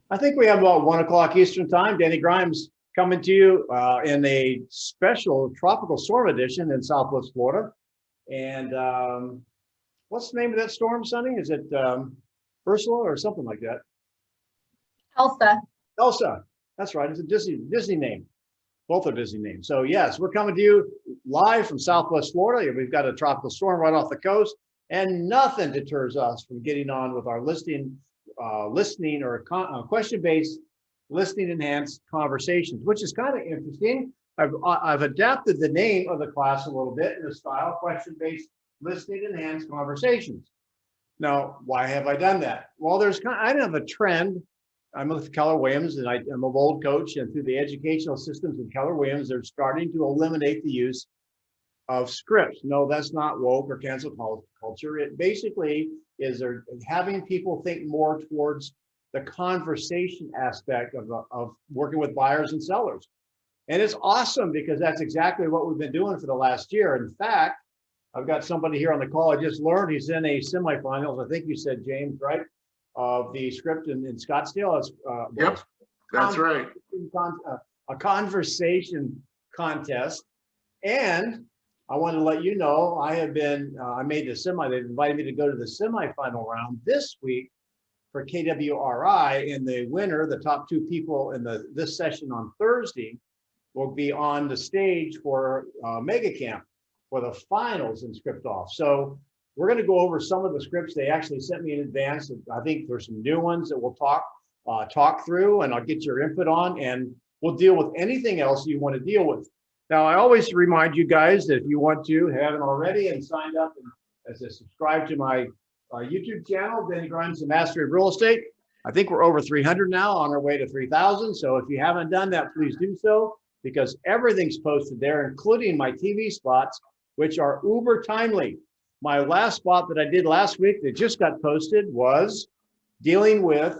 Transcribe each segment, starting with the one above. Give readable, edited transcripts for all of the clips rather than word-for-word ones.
I think we have about 1 o'clock Eastern time. Denny Grimes coming to you in a special tropical storm edition in Southwest Florida. And what's the name of that storm, Sonny? Is it Ursula or something like that? Elsa. Elsa. That's right. It's a Disney name. Both are Disney names. So yes, we're coming to you live from Southwest Florida. We've got a tropical storm right off the coast, and nothing deters us from getting on with our listening or question-based listening enhanced conversations, which is kind of interesting. I've adapted the name of the class a little bit in the style question-based listening enhanced conversations. Now, why have I done that? Well, I have a trend. I'm with Keller Williams, and I'm an old coach, and through the educational systems in Keller Williams, they're starting to eliminate the use of scripts. No, that's not woke or cancel culture. It basically is they're having people think more towards the conversation aspect of working with buyers and sellers. And it's awesome because that's exactly what we've been doing for the last year. In fact, I've got somebody here on the call. I just learned he's in a semifinals. I think you said, James, right? Of the script in Scottsdale. Yep, that's right. A conversation contest. And I want to let you know, I made the semi. They've invited me to go to the semifinal round this week for KWRI. And the winner, the top 2 people in this session on Thursday, will be on the stage for Mega Camp for the finals in Script Off. So we're going to go over some of the scripts they actually sent me in advance. I think there's some new ones that we'll talk through, and I'll get your input on, and we'll deal with anything else you want to deal with. Now, I always remind you guys that if you want to, haven't already, and signed up as a subscribe to my YouTube channel, Denny Grimes, The Mastery of Real Estate. I think we're over 300 now, on our way to 3,000. So if you haven't done that, please do so, because everything's posted there, including my TV spots, which are uber timely. My last spot that I did last week that just got posted was dealing with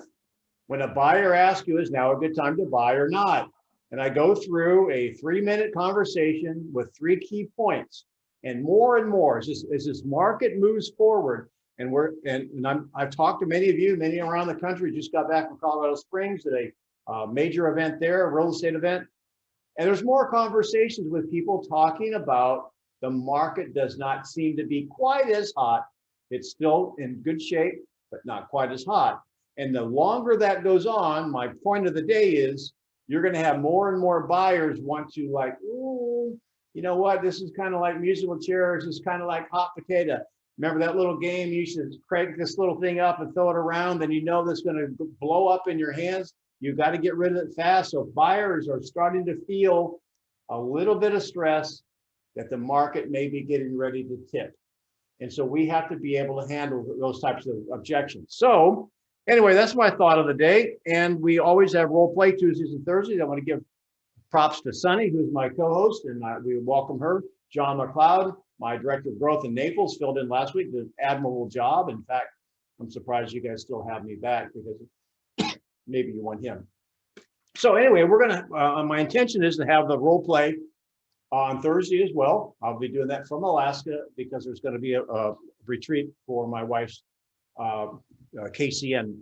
when a buyer asks you, is now a good time to buy or not? And I go through a 3-minute conversation with 3 key points, and more as this market moves forward. And I've talked to many of you, many around the country. Just got back from Colorado Springs at a major event there, a real estate event. And there's more conversations with people talking about the market does not seem to be quite as hot. It's still in good shape, but not quite as hot. And the longer that goes on, my point of the day is you're going to have more and more buyers want to, like, ooh, you know what? This is kind of like musical chairs. It's kind of like hot potato. Remember that little game? You should crank this little thing up and throw it around, and you know that's going to blow up in your hands. You've got to get rid of it fast. So buyers are starting to feel a little bit of stress that the market may be getting ready to tip. And so we have to be able to handle those types of objections. So anyway, that's my thought of the day. And we always have role play Tuesdays and Thursdays. I want to give props to Sunny, who's my co-host, and we welcome her. John McLeod, my director of growth in Naples, filled in last week, did an admirable job. In fact, I'm surprised you guys still have me back, because maybe you want him. So anyway, we're going to, my intention is to have the role play on Thursday as well. I'll be doing that from Alaska, because there's going to be a retreat for my wife's KCN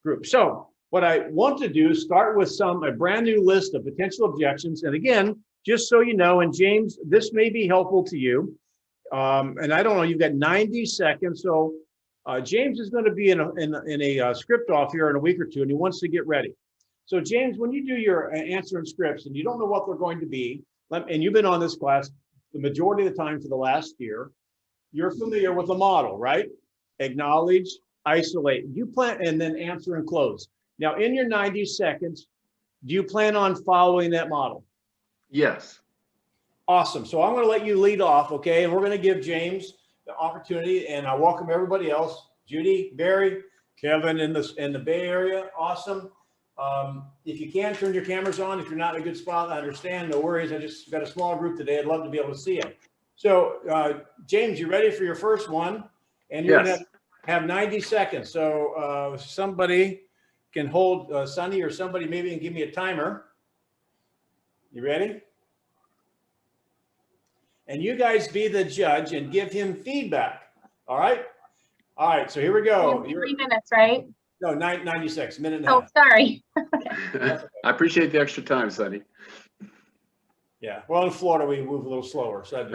group. So what I want to do is start with a brand new list of potential objections. And again, just so you know, and James, this may be helpful to you. And I don't know, you've got 90 seconds. So James is going to be in a script off here in a week or two, and he wants to get ready. So James, when you do your answer and scripts and you don't know what they're going to be, and you've been on this class the majority of the time for the last year, you're familiar with the model, right? Acknowledge, isolate, you plan, and then answer and close. Now, in your 90 seconds, do you plan on following that model? Yes. Awesome. So I'm going to let you lead off, okay? And we're going to give James the opportunity, and I welcome everybody else. Judy, Barry, Kevin in the Bay Area. Awesome. If you can, turn your cameras on. If you're not in a good spot, I understand. No worries. I just got a small group today. I'd love to be able to see you. So, James, you ready for your first one? And you're going to have 90 seconds. So somebody can hold Sonny, or somebody maybe can give me a timer. You ready? And you guys be the judge and give him feedback. All right? All right, so here we go. 3 minutes, right? No, 96, minute and a Oh, half. sorry. I appreciate the extra time, Sonny. Yeah, well, in Florida, we move a little slower. So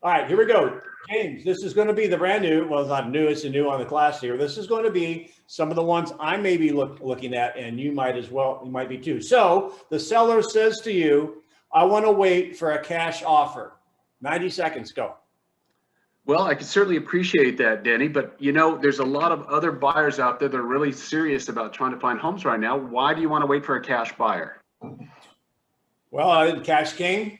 all right, here we go. James, this is going to be the brand new, well, it's not new, it's a new on the class here. This is going to be some of the ones I may be looking at, and you might as well, you might be too. So the seller says to you, I want to wait for a cash offer. 90 seconds, go. Well, I can certainly appreciate that, Denny, but you know, there's a lot of other buyers out there that are really serious about trying to find homes right now. Why do you want to wait for a cash buyer? Well, cash king.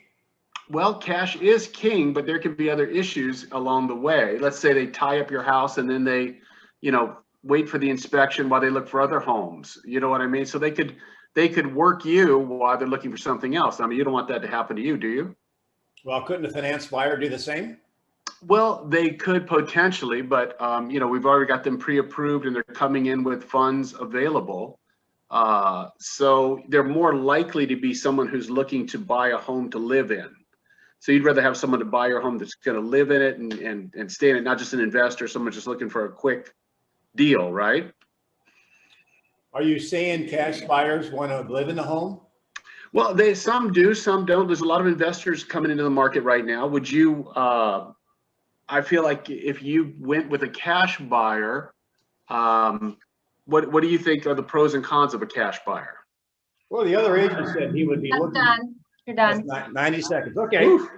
Well, cash is king, but there could be other issues along the way. Let's say they tie up your house and then they, you know, wait for the inspection while they look for other homes. You know what I mean? So they could work you while they're looking for something else. I mean, you don't want that to happen to you, do you? Well, couldn't a finance buyer do the same? Well, they could potentially, but you know, we've already got them pre-approved and they're coming in with funds available. So they're more likely to be someone who's looking to buy a home to live in. So you'd rather have someone to buy your home that's going to live in it and stay in it, not just an investor, someone just looking for a quick deal, right? Are you saying cash buyers want to live in the home? Well, some do, some don't. There's a lot of investors coming into the market right now. Would you, I feel like if you went with a cash buyer, what do you think are the pros and cons of a cash buyer? Well, the other agent said he would be I'm looking. done. You're done. 90 seconds. Okay. Is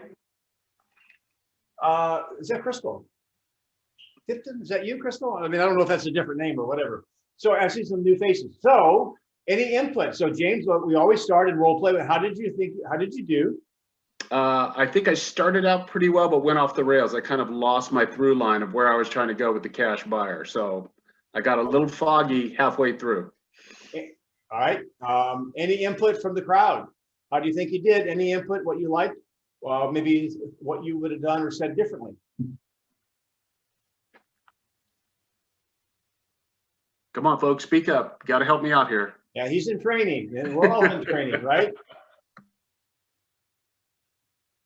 that Crystal? Tipton? Is that you, Crystal? I mean, I don't know if that's a different name or whatever. So I see some new faces. So any input? So James, we always start in role play. How did you do? I think I started out pretty well, but went off the rails. I kind of lost my through line of where I was trying to go with the cash buyer. So I got a little foggy halfway through. All right. Any input from the crowd? How do you think you did? Any input, what you liked? Maybe what you would have done or said differently? Come on, folks, speak up. Got to help me out here. Yeah, he's in training, and we're all in training, right?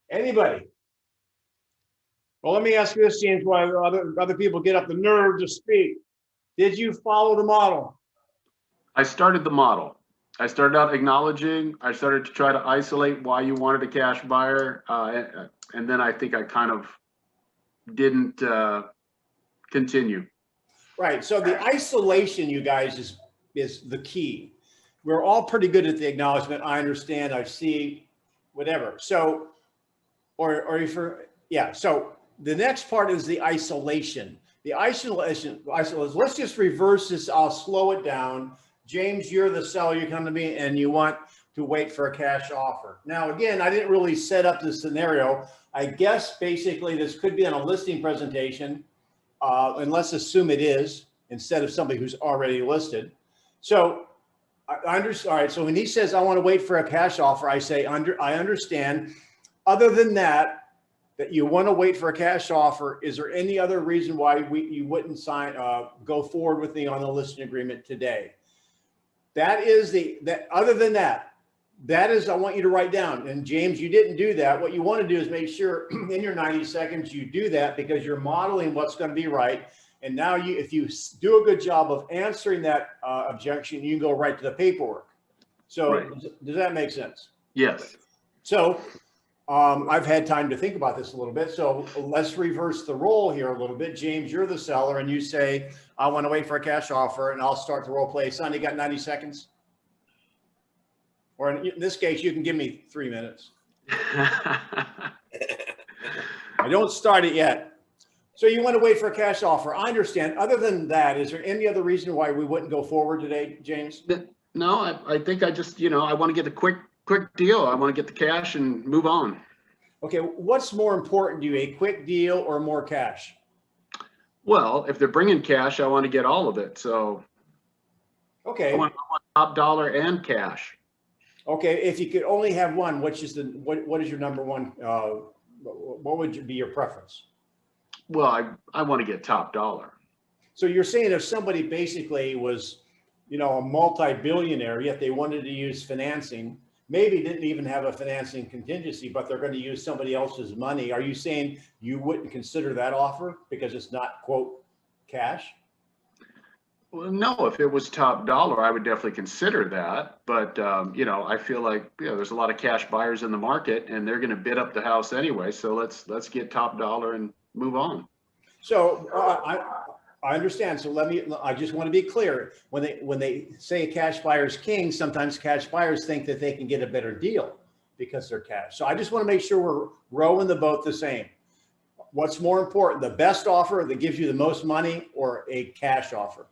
Anybody? Well, let me ask you this, James, why other people get up the nerve to speak. Did you follow the model? I started the model. I started out acknowledging. I started to try to isolate why you wanted a cash buyer, and then I think I kind of didn't continue. Right. So the isolation, you guys, is the key. We're all pretty good at the acknowledgement. I understand. I see. Whatever. So, So the next part is the isolation. The isolation. Let's just reverse this. I'll slow it down. James, you're the seller. You come to me and you want to wait for a cash offer. Now, again, I didn't really set up this scenario. I guess basically this could be on a listing presentation, and let's assume it is instead of somebody who's already listed. So I understand. All right. So when he says, I want to wait for a cash offer, I say, I understand. Other than that you want to wait for a cash offer, is there any other reason why you wouldn't go forward with me on the listing agreement today? That is other than that is, I want you to write down. And James, you didn't do that. What you want to do is make sure in your 90 seconds, you do that because you're modeling what's going to be right. And now if you do a good job of answering that objection, you can go right to the paperwork. So right. Does that make sense? Yes. So I've had time to think about this a little bit. So let's reverse the role here a little bit. James, you're the seller and you say, I want to wait for a cash offer, and I'll start the role play. Son, you got 90 seconds? Or in this case, you can give me 3 minutes. I don't start it yet. So you want to wait for a cash offer. I understand. Other than that, is there any other reason why we wouldn't go forward today, James? No, I think I just, I want to get a quick deal. I want to get the cash and move on. Okay. What's more important to you, a quick deal or more cash? Well, if they're bringing cash, I want to get all of it. So, okay. I want top dollar and cash. Okay. If you could only have one, what is your number one? What would be your preference? Well, I want to get top dollar. So you're saying if somebody basically was, a multi-billionaire, yet they wanted to use financing, maybe didn't even have a financing contingency, but they're going to use somebody else's money. Are you saying you wouldn't consider that offer because it's not, quote, cash? Well, no, if it was top dollar, I would definitely consider that. But, you know, I feel like, you know, there's a lot of cash buyers in the market and they're going to bid up the house anyway. So let's get top dollar and move on. So I understand. So I just want to be clear. When they say a cash buyer's king, sometimes cash buyers think that they can get a better deal because they're cash. So I just want to make sure we're rowing the boat the same. What's more important, the best offer that gives you the most money or a cash offer?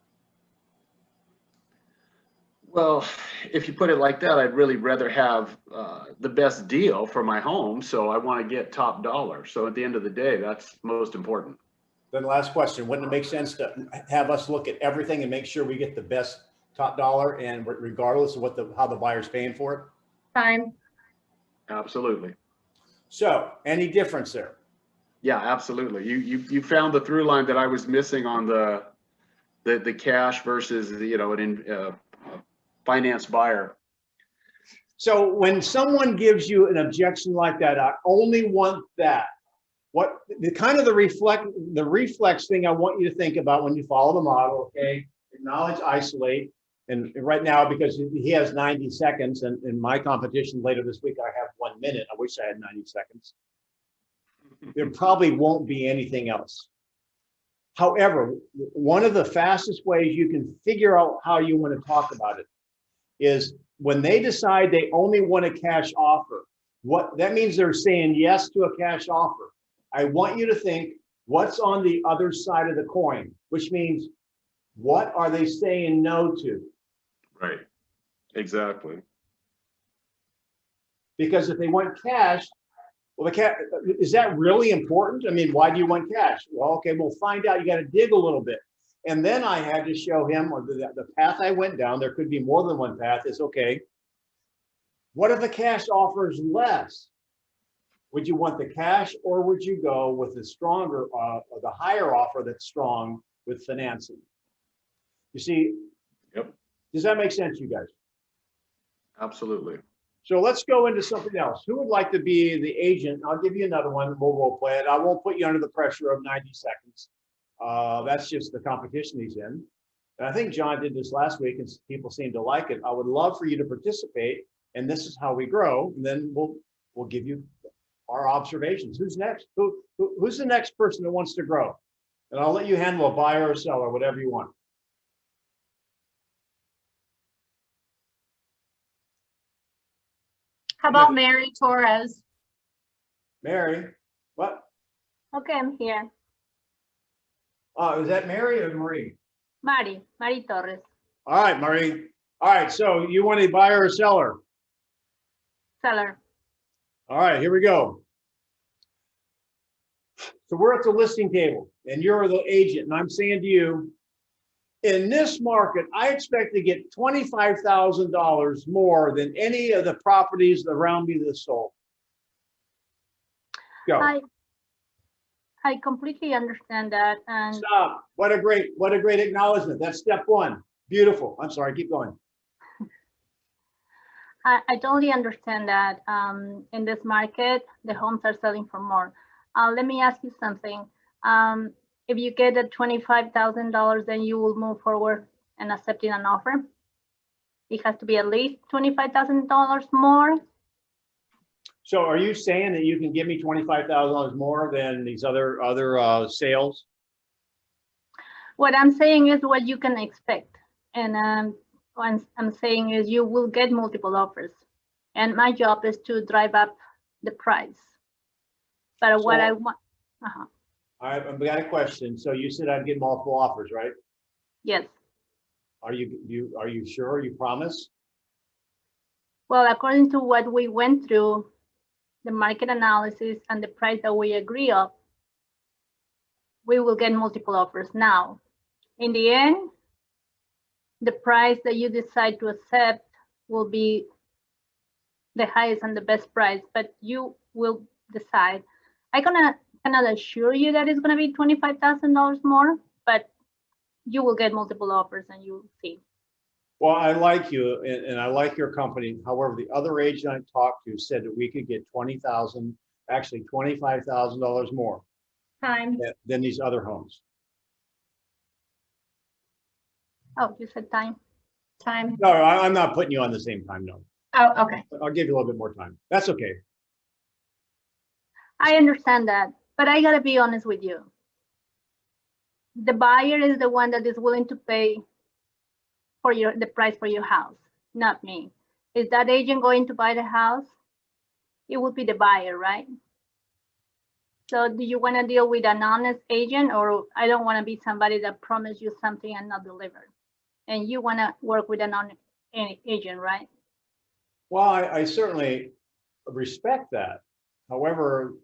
Well, if you put it like that, I'd really rather have the best deal for my home. So I want to get top dollar. So at the end of the day, that's most important. Then last question, wouldn't it make sense to have us look at everything and make sure we get the best top dollar and regardless of how the buyer's paying for it? Time. Absolutely. So any difference there? Yeah, absolutely. You found the through line that I was missing on the cash versus the, you know, an finance buyer. So when someone gives you an objection like that, I only want that. What the kind of the reflex thing I want you to think about when you follow the model, okay? Acknowledge, isolate. And right now, because he has 90 seconds and in my competition later this week, I have 1 minute. I wish I had 90 seconds. There probably won't be anything else. However, one of the fastest ways you can figure out how you want to talk about it is when they decide they only want a cash offer. What that means, they're saying yes to a cash offer. I want you to think what's on the other side of the coin, which means what are they saying no to? Right. Exactly. Because if they want cash, well, is that really important? I mean, why do you want cash? Well, okay, we'll find out. You got to dig a little bit. And then I had to show him, or the path I went down, there could be more than one path, is okay. What if the cash offers less? Would you want the cash or would you go with the stronger, the higher offer that's strong with financing? You see, Yep. Does that make sense, you guys? Absolutely. So let's go into something else. Who would like to be the agent? I'll give you another one. We'll role play it. I won't put you under the pressure of 90 seconds. That's just the competition he's in. And I think John did this last week and people seem to like it. I would love for you to participate, and this is how we grow. And then we'll give you our observations. Who's next? Who's the next person that wants to grow? And I'll let you handle a buyer or seller, whatever you want. How about Mary Torres? Mary, what? Okay, I'm here. Is that Mary or Marie? Mari Torres. All right, Marie. All right, so you want a buyer or seller? Seller. All right, here we go. So we're at the listing table and you're the agent, and I'm saying to you, in this market, I expect to get $25,000 more than any of the properties around me that sold. Go. I completely understand that. And Stop. What a great acknowledgement. That's step one. Beautiful. I'm sorry, keep going. I totally understand that in this market, the homes are selling for more. Let me ask you something. If you get the $25,000, then you will move forward and accepting an offer. It has to be at least $25,000 more. So are you saying that you can give me $25,000 more than these other sales? What I'm saying is what you can expect. And what I'm saying is you will get multiple offers. And my job is to drive up the price. But what I want, I've got a question. So you said I'd get multiple offers, right? yes. Are you sure? You promise? Well, according to what we went through, the market analysis and the price that we agree on, we will get multiple offers. Now, in the end, the price that you decide to accept will be the highest and the best price, but you will decide. I cannot assure you that it's going to be $25,000 more, but you will get multiple offers and you'll see. Well, I like you and I like your company. However, the other agent I talked to said that we could get $20,000, actually $25,000 more Time. than these other homes. Oh, you said time. Time. No, I'm not putting you on the same time, no. Oh, okay. I'll give you a little bit more time. That's okay. I understand that, but I gotta be honest with you. The buyer is the one that is willing to pay for the price for your house, not me. Is that agent going to buy the house? It would be the buyer, right? So do you want to deal with an honest agent, or I don't want to be somebody that promised you something and not deliver? And you want to work with an honest agent, right? Well, I certainly respect that. However,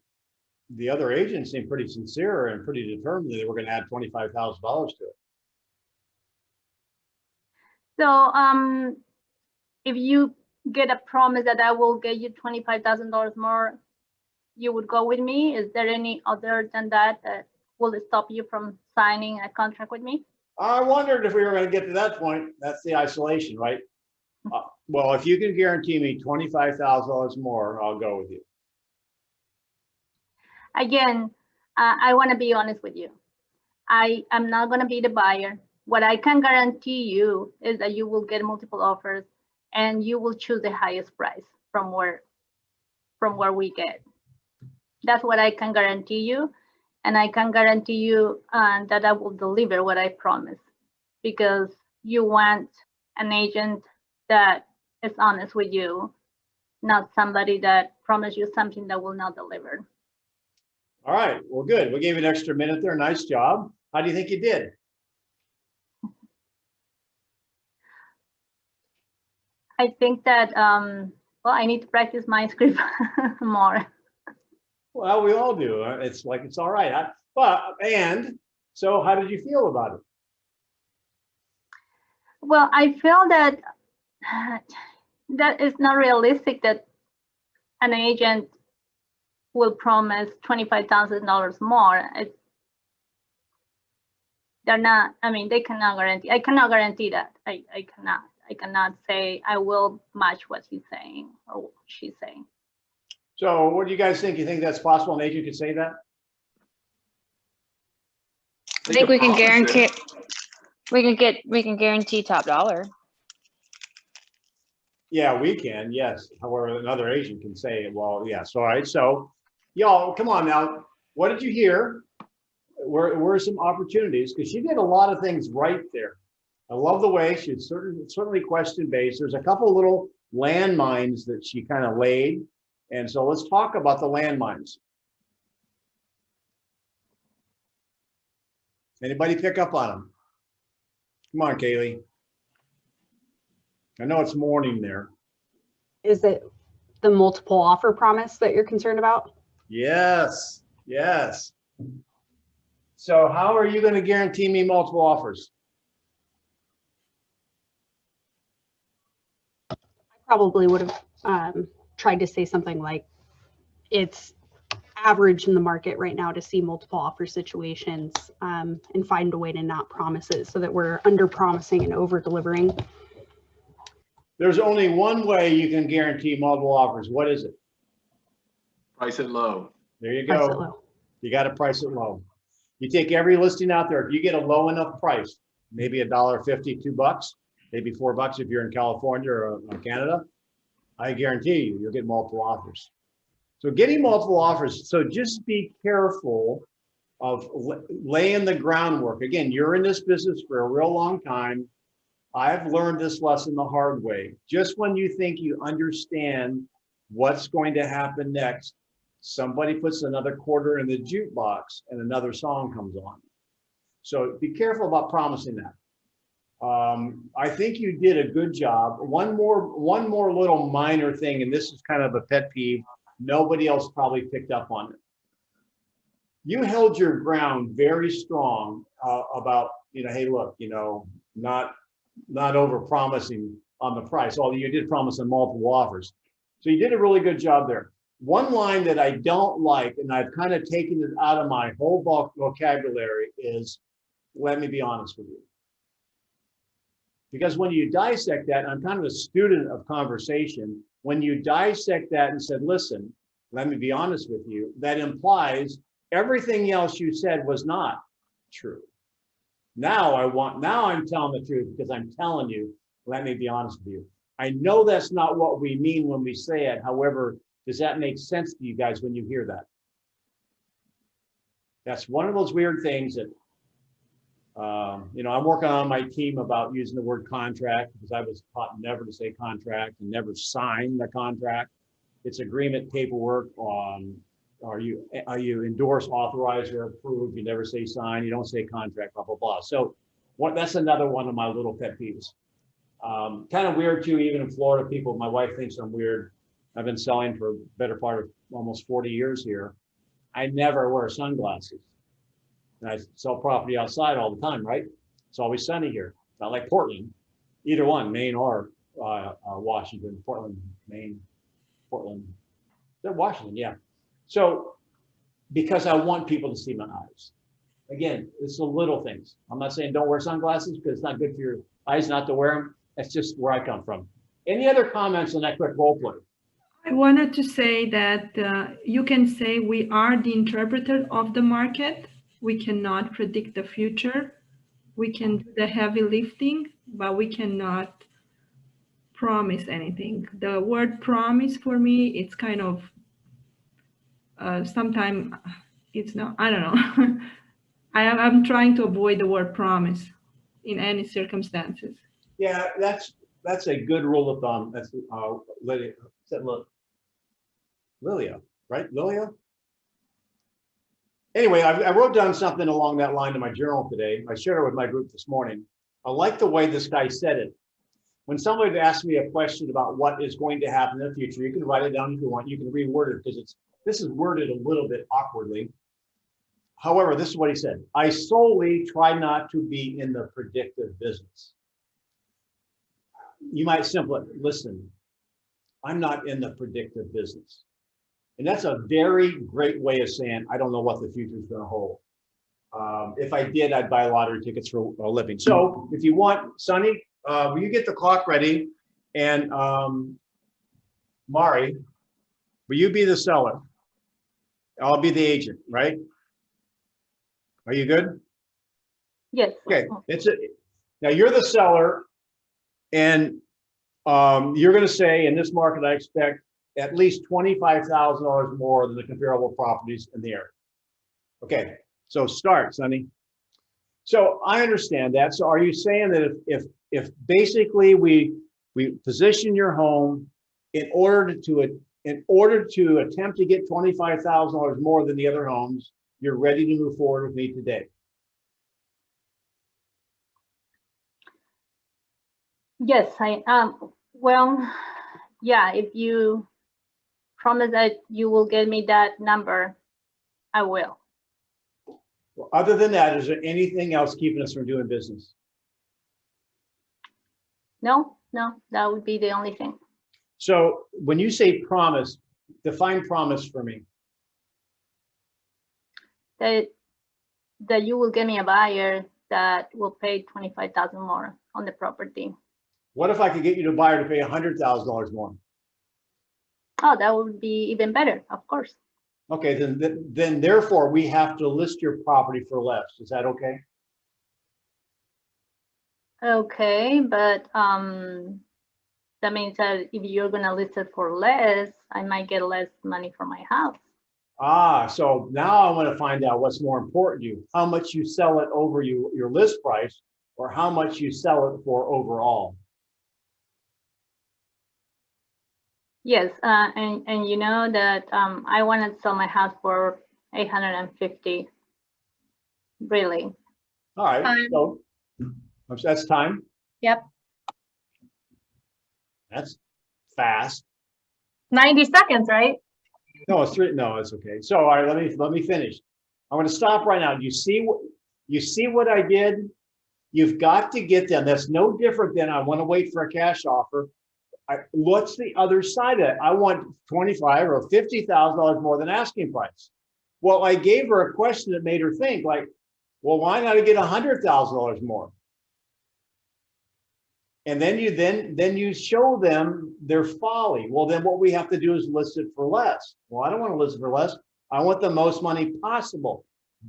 the other agents seemed pretty sincere and pretty determined that they were going to add $25,000 to it. So if you get a promise that I will get you $25,000 more, you would go with me? Is there any other than that that will stop you from signing a contract with me? I wondered if we were going to get to that point. That's the isolation, right? Well, if you can guarantee me $25,000 more, I'll go with you. Again, I want to be honest with you. I am not going to be the buyer. What I can guarantee you is that you will get multiple offers and you will choose the highest price from where we get. That's what I can guarantee you. And I can guarantee you that I will deliver what I promise, because you want an agent that is honest with you, not somebody that promised you something that will not deliver. All right, well, good. We gave you an extra minute there. Nice job. How do you think you did? I think that, well, I need to practice my script more. Well, we all do. It's like, it's all right. So how did you feel about it? Well, I feel that that is not realistic that an agent will promise $25,000 more. They're not, I mean, they cannot guarantee, I cannot guarantee that. I cannot say I will match what he's saying or she's saying. So what do you guys think? You think that's possible? An agent could say that? I think we can promise it. guarantee, we can guarantee top dollar. Yeah, we can, yes. However, another agent can say, well, yes. All right, so y'all, come on now. What did you hear? Where are some opportunities? Because she did a lot of things right there. I love the way she's certainly question-based. There's a couple little landmines that she kind of laid. And so let's talk about the landmines. Anybody pick up on them? Come on, Kaylee. I know it's morning there. Is it the multiple offer promise that you're concerned about? Yes, yes. So how are you going to guarantee me multiple offers? I probably would have tried to say something like, it's average in the market right now to see multiple offer situations, and find a way to not promise it so that we're under promising and over delivering. There's only one way you can guarantee multiple offers. What is it? Price it low. There you Price it go. low. You got to price it low. You take every listing out there. If you get a low enough price, maybe $1.50, $2, maybe $4 if you're in California or Canada, I guarantee you, you'll get multiple offers. So getting multiple offers. So just be careful of laying the groundwork. Again, you're in this business for a real long time. I've learned this lesson the hard way. Just when you think you understand what's going to happen next, somebody puts another quarter in the jukebox and another song comes on. So be careful about promising that. I think you did a good job. One more little minor thing, and this is kind of a pet peeve. Nobody else probably picked up on it. You held your ground very strong about, hey, look, not over promising on the price, although you did promise on multiple offers. So you did a really good job there. One line that I don't like, and I've kind of taken it out of my whole vocabulary, is, let me be honest with you. Because when you dissect that, I'm kind of a student of conversation. When you dissect that and said, listen, let me be honest with you, that implies everything else you said was not true. Now I'm telling the truth because I'm telling you, let me be honest with you. I know that's not what we mean when we say it. However, does that make sense to you guys when you hear that? That's one of those weird things that, you know, I'm working on my team about using the word contract because I was taught never to say contract and never sign the contract. It's agreement paperwork on, are you endorse, authorize, or approve? You never say sign, you don't say contract, blah, blah, blah. So that's another one of my little pet peeves. Kind of weird too, even in Florida, people, my wife thinks I'm weird. I've been selling for a better part of almost 40 years here. I never wear sunglasses. And I sell property outside all the time, right? It's always sunny here. Not like Portland, either one, Maine or Washington, Portland, Maine, Portland, they're Washington, yeah. So because I want people to see my eyes. Again, it's the little things. I'm not saying don't wear sunglasses because it's not good for your eyes not to wear them. That's just where I come from. Any other comments on that quick role play? I wanted to say that you can say we are the interpreter of the market. We cannot predict the future. We can do the heavy lifting, but we cannot promise anything. The word promise for me, it's kind of, sometimes it's not, I don't know. I'm trying to avoid the word promise in any circumstances. Yeah, that's a good rule of thumb. That's Lilia, right? Lilia? Anyway, I wrote down something along that line in my journal today. I shared it with my group this morning. I like the way this guy said it. When somebody asks me a question about what is going to happen in the future, you can write it down if you want. You can reword it because this is worded a little bit awkwardly. However, this is what he said. I solely try not to be in the predictive business. You might simply listen. I'm not in the predictive business. And that's a very great way of saying, I don't know what the future is going to hold. If I did, I'd buy lottery tickets for a living. So if you want, Sonny, will you get the clock ready? And Mari, will you be the seller? I'll be the agent, right? Are you good? Yes. Okay, now you're the seller and you're going to say in this market, I expect at least $25,000 more than the comparable properties in the area. Okay, so start, Sonny. So I understand that. So are you saying that if basically we position your home in order to attempt to get $25,000 more than the other homes, you're ready to move forward with me today? Yes, I am. Well, yeah, if you promise that you will get me that number, I will. Well, other than that, is there anything else keeping us from doing business? No, that would be the only thing. So when you say promise, define promise for me. That you will get me a buyer that will pay $25,000 more on the property. What if I could get you to buyer to pay $100,000 more? Oh, that would be even better, of course. Okay, then therefore we have to list your property for less. Is that okay? Okay, but that means that if you're gonna list it for less, I might get less money for my house. Ah, so now I want to find out what's more important to you, how much you sell it over your list price or how much you sell it for overall. Yes, and you know that I want to sell my house for $850. Really? All right, so that's time. Yep. That's fast. 90 seconds, right? No, it's three. No, it's okay. So all right, let me finish. I'm going to stop right now. You see what I did? You've got to get them. That's no different than I want to wait for a cash offer. What's the other side of it? I want $25,000 or $50,000 more than asking price. Well, I gave her a question that made her think like, well, why not get $100,000 more? And then you show them their folly. Well, then what we have to do is list it for less. Well, I don't want to list it for less. I want the most money possible.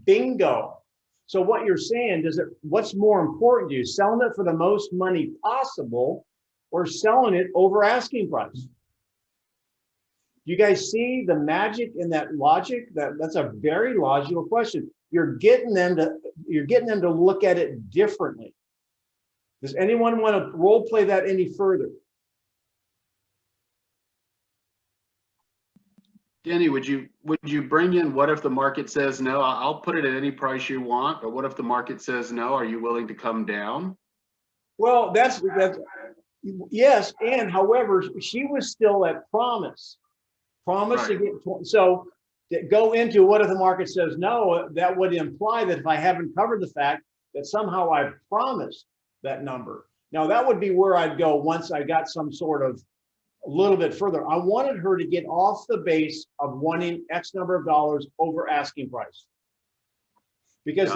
Bingo. So what you're saying, what's more important to you, selling it for the most money possible or selling it over asking price? You guys see the magic in that logic? That's a very logical question. You're getting them to look at it differently. Does anyone want to role play that any further? Denny, would you bring in what if the market says no? I'll put it at any price you want, but what if the market says no? Are you willing to come down? Well, that's yes, and however, she was still at promise. Promise to get, so to go into what if the market says no, that would imply that if I haven't covered the fact that somehow I've promised that number. Now that would be where I'd go once I got some sort of a little bit further. I wanted her to get off the base of wanting X number of dollars over asking price. Because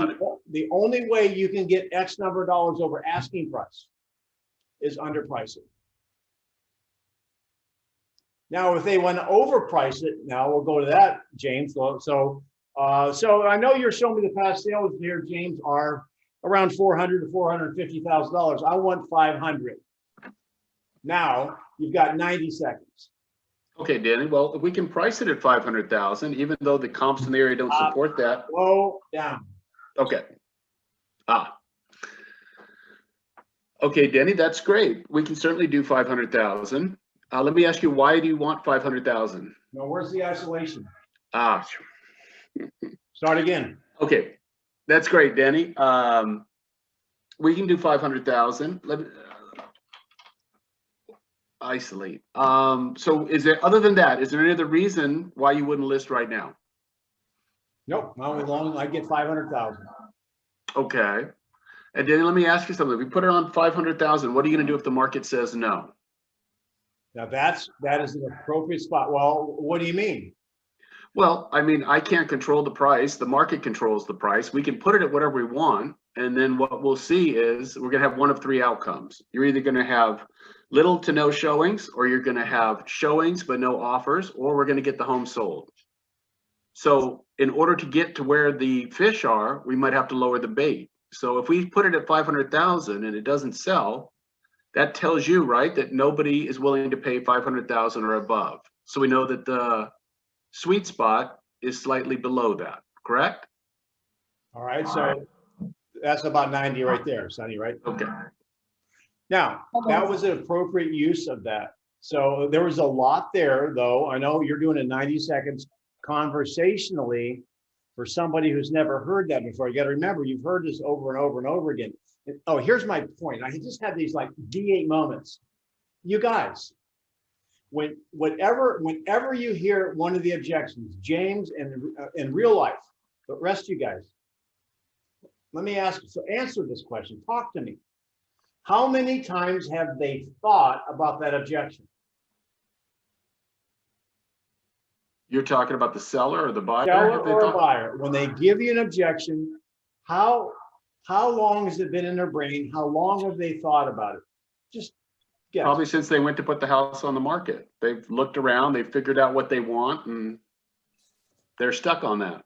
the only way you can get X number of dollars over asking price is underpricing. Now, if they want to overprice it, now we'll go to that, James. So I know you're showing me the past sales here, James, are around $400,000 to $450,000. I want 500. Now you've got 90 seconds. Okay, Danny. Well, if we can price it at 500,000, even though the comps in the area don't support that. Slow down. Okay. Okay, Denny, that's great. We can certainly do 500,000. Let me ask you, why do you want 500,000? No, where's the isolation? Start again. Okay, that's great, Denny. We can do 500,000. Let me isolate. So is there, other than that, is there any other reason why you wouldn't list right now? Nope, not as long as I get 500,000. Okay. And Denny, let me ask you something. If we put it on 500,000, what are you going to do if the market says no? Now that is an appropriate spot. Well, what do you mean? Well, I mean, I can't control the price. The market controls the price. We can put it at whatever we want. And then what we'll see is we're going to have one of three outcomes. You're either going to have little to no showings, or you're going to have showings but no offers, or we're going to get the home sold. So in order to get to where the fish are, we might have to lower the bait. So if we put it at 500,000 and it doesn't sell, that tells you, right, that nobody is willing to pay 500,000 or above. So we know that the sweet spot is slightly below that, correct? All right, so that's about 90 right there, Sonny, right? Okay. Now, that was an appropriate use of that. So there was a lot there, though. I know you're doing it 90 seconds conversationally for somebody who's never heard that before. You got to remember, you've heard this over and over and over again. Oh, here's my point. I just had these like V8 moments. You guys, whenever you hear one of the objections, James, in real life, but rest of you guys, let me ask, so answer this question. Talk to me. How many times have they thought about that objection? You're talking about the seller or the buyer? Seller or buyer. When they give you an objection, how long has it been in their brain? How long have they thought about it? Just guess. Probably since they went to put the house on the market. They've looked around, they've figured out what they want, and they're stuck on that.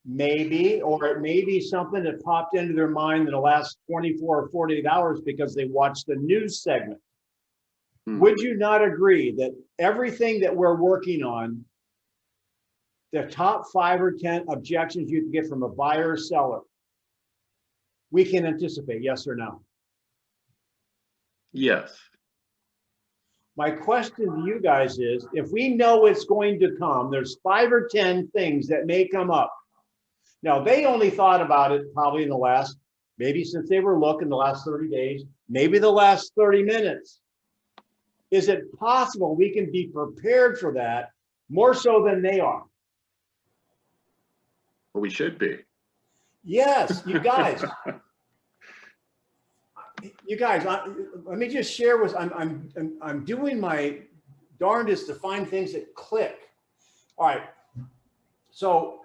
Maybe, or it may be something that popped into their mind in the last 24 or 48 hours because they watched the news segment. Would you not agree that everything that we're working on, the top 5 or 10 objections you can get from a buyer or seller, we can anticipate, yes or no? Yes. My question to you guys is, if we know it's going to come, there's 5 or 10 things that may come up. Now, they only thought about it probably in the last, maybe since they were looking the last 30 days, maybe the last 30 minutes. Is it possible we can be prepared for that more so than they are? Well, we should be. Yes, you guys. You guys, let me just share with, I'm doing my darndest to find things that click. All right, so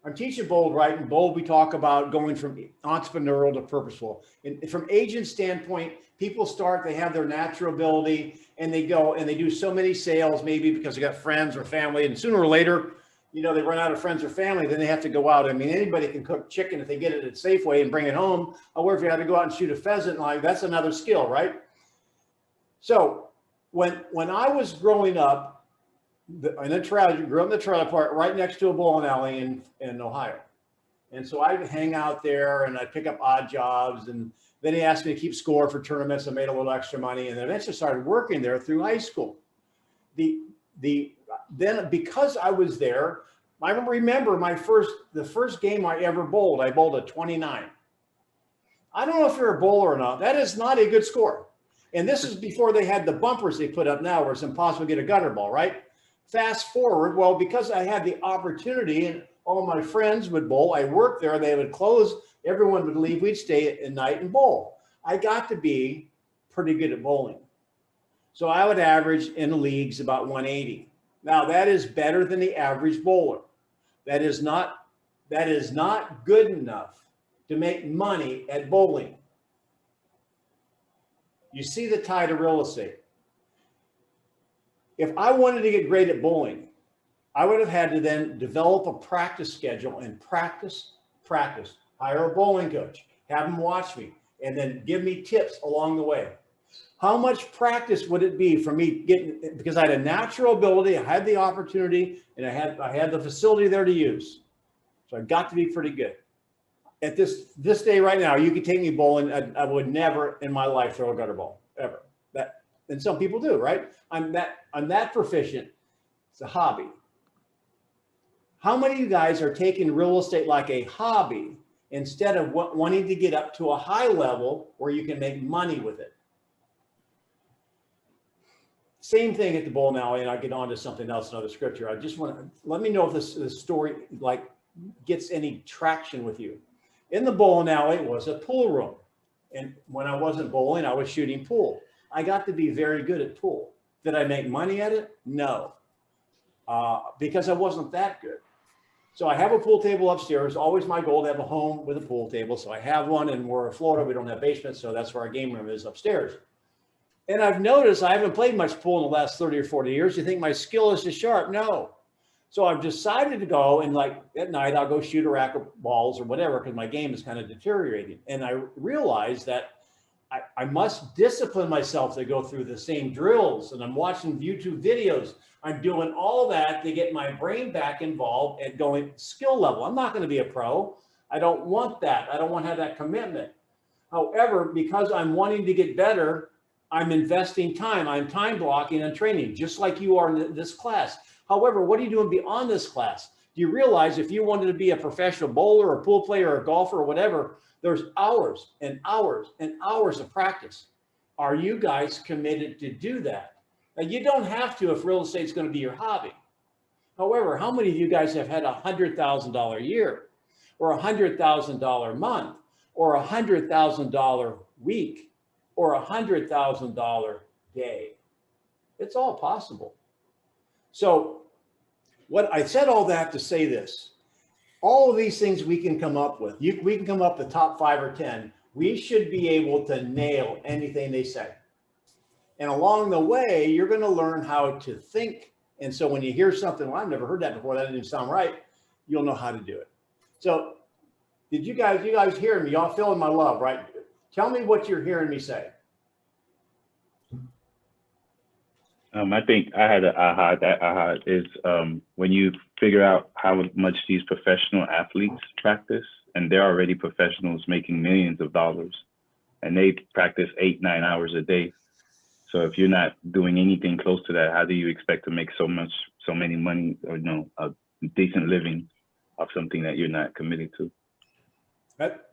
I'm teaching Bold, right? In Bold, we talk about going from entrepreneurial to purposeful. And from agent standpoint, people start, they have their natural ability, and they go and they do so many sales, maybe because they got friends or family, and sooner or later, you know, they run out of friends or family, then they have to go out. I mean, anybody can cook chicken if they get it at Safeway and bring it home. However, if you had to go out and shoot a pheasant, like that's another skill, right? So when I was growing up, grew up in the trailer park right next to a bowling alley in Ohio. And so I'd hang out there and I'd pick up odd jobs. And then he asked me to keep score for tournaments. I made a little extra money and then eventually started working there through high school. Then because I was there, I remember the first game I ever bowled, I bowled a 29. I don't know if you're a bowler or not. That is not a good score. And this is before they had the bumpers they put up now where it's impossible to get a gutter ball, right? Fast forward, well, because I had the opportunity and all my friends would bowl, I worked there, they would close, everyone would leave, we'd stay at night and bowl. I got to be pretty good at bowling. So I would average in the leagues about 180. Now that is better than the average bowler. That is not good enough to make money at bowling. You see the tide of real estate. If I wanted to get great at bowling, I would have had to then develop a practice schedule and practice, hire a bowling coach, have him watch me, and then give me tips along the way. How much practice would it be for me getting, because I had a natural ability, I had the opportunity, and I had the facility there to use. So I got to be pretty good. At this day right now, you could take me bowling, I would never in my life throw a gutter ball, ever. And some people do, right? I'm that proficient. It's a hobby. How many of you guys are taking real estate like a hobby instead of wanting to get up to a high level where you can make money with it? Same thing at the bowling alley, and I'll get on to something else, another scripture. I just want to let me know if this story like gets any traction with you. In the bowling alley was a pool room. And when I wasn't bowling, I was shooting pool. I got to be very good at pool. Did I make money at it? No, because I wasn't that good. So I have a pool table upstairs. Always my goal to have a home with a pool table. So I have one, and we're in Florida. We don't have basements, so that's where our game room is, upstairs. And I've noticed I haven't played much pool in the last 30 or 40 years. You think my skill is just sharp? No. So I've decided to go and like at night, I'll go shoot a rack of balls or whatever, because my game is kind of deteriorating. And I realized that I must discipline myself to go through the same drills. And I'm watching YouTube videos. I'm doing all that to get my brain back involved at going skill level. I'm not going to be a pro. I don't want that. I don't want to have that commitment. However, because I'm wanting to get better, I'm investing time. I'm time blocking and training, just like you are in this class. However, what are you doing beyond this class? Do you realize if you wanted to be a professional bowler or pool player or golfer or whatever, there's hours and hours and hours of practice. Are you guys committed to do that? Now, you don't have to if real estate is going to be your hobby. However, how many of you guys have had $100,000 year or $100,000 month or $100,000 week or $100,000 day? It's all possible. So what I said all that to say this, all of these things we can come up with, we can come up with the top 5 or 10. We should be able to nail anything they say. And along the way, you're going to learn how to think. And so when you hear something, well, I've never heard that before, that didn't sound right, you'll know how to do it. So did you guys hear me? Y'all feeling my love, right? Tell me what you're hearing me say. I think I had an aha. That aha is when you figure out how much these professional athletes practice, and they're already professionals making millions of dollars, and they practice 8-9 hours a day. So if you're not doing anything close to that, how do you expect to make so many money, or a decent living of something that you're not committed to?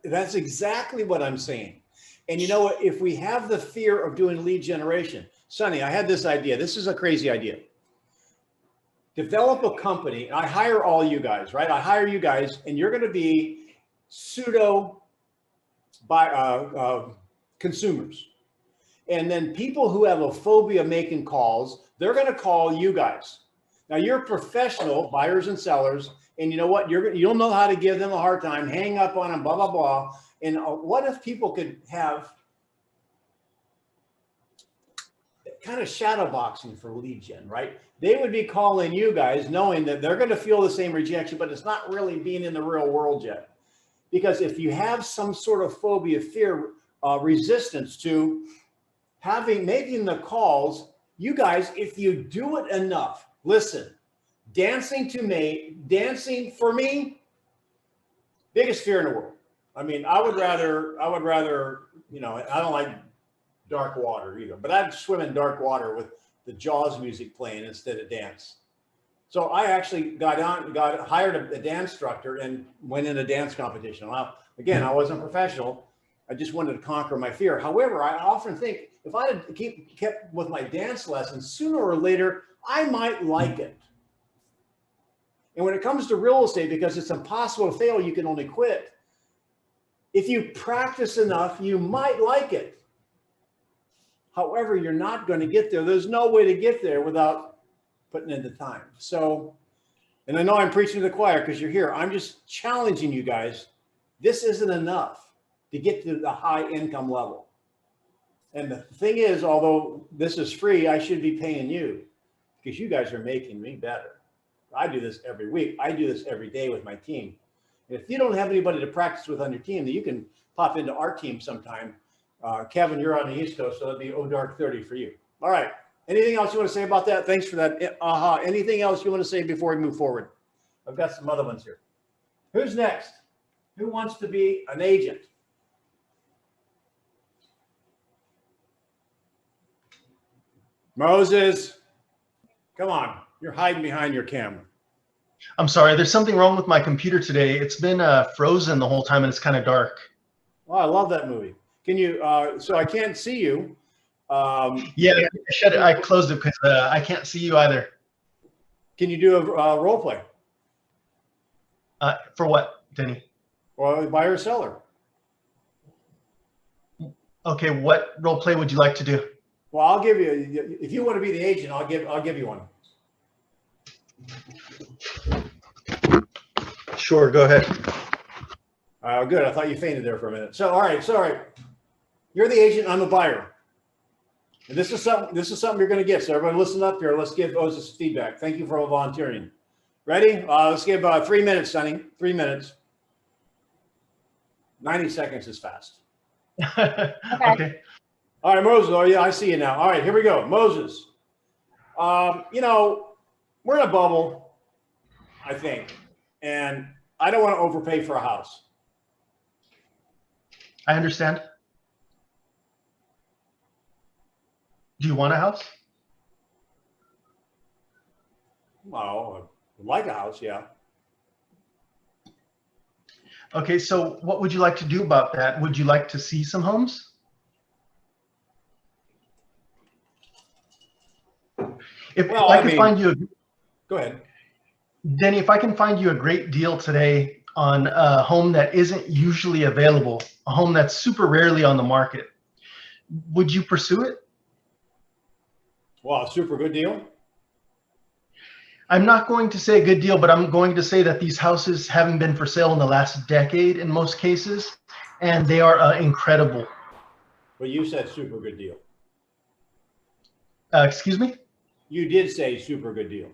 That's exactly what I'm saying. And you know what? If we have the fear of doing lead generation, Sonny, I had this idea. This is a crazy idea. Develop a company. I hire all you guys, right? I hire you guys, and you're going to be consumers. And then people who have a phobia of making calls, they're going to call you guys. Now you're professional buyers and sellers, and you know what? You'll know how to give them a hard time, hang up on them, blah, blah, blah. And what if people could have kind of shadow boxing for lead gen, right? They would be calling you guys knowing that they're going to feel the same rejection, but it's not really being in the real world yet. Because if you have some sort of phobia, fear, resistance to making the calls, you guys, if you do it enough, listen, dancing for me, biggest fear in the world. I mean, I would rather, you know, I don't like dark water either, but I'd swim in dark water with the Jaws music playing instead of dance. So I actually got hired a dance instructor and went in a dance competition. Now, again, I wasn't professional. I just wanted to conquer my fear. However, I often think if I had kept with my dance lessons, sooner or later, I might like it. And when it comes to real estate, because it's impossible to fail, you can only quit. If you practice enough, you might like it. However, you're not going to get there. There's no way to get there without putting in the time. So, and I know I'm preaching to the choir because you're here. I'm just challenging you guys. This isn't enough to get to the high income level. And the thing is, although this is free, I should be paying you because you guys are making me better. I do this every week. I do this every day with my team. And if you don't have anybody to practice with on your team, then you can pop into our team sometime. Kevin, you're on the East Coast, so that'd be dark 30 for you. All right. Anything else you want to say about that? Thanks for that. Anything else you want to say before we move forward? I've got some other ones here. Who's next? Who wants to be an agent? Moses, come on. You're hiding behind your camera. I'm sorry, there's something wrong with my computer today. It's been frozen the whole time and it's kind of dark. Oh, I love that movie. Can you, so I can't see you. Yeah, I closed it because I can't see you either. Can you do a role play? For what, Denny? Or buyer or seller? Okay, what role play would you like to do? Well, I'll give you, if you want to be the agent, I'll give you one. Sure, go ahead. Good. I thought you fainted there for a minute. So, all right, sorry. You're the agent. I'm the buyer. And this is something you're going to get. So everybody listen up here. Let's give Moses feedback. Thank you for volunteering. Ready? Let's give 3 minutes, Sonny. 3 minutes. 90 seconds is fast. Okay. All right, Moses. Oh, yeah, I see you now. All right, here we go. Moses. You know, we're in a bubble, I think. And I don't want to overpay for a house. I understand. Do you want a house? Well, I would like a house, yeah. Okay, so what would you like to do about that? Would you like to see some homes? If I can find you go ahead. Denny, if I can find you a great deal today on a home that isn't usually available, a home that's super rarely on the market, would you pursue it? Well, a super good deal. I'm not going to say a good deal, but I'm going to say that these houses haven't been for sale in the last decade in most cases, and they are incredible. Well, you said super good deal. Excuse me? You did say super good deal.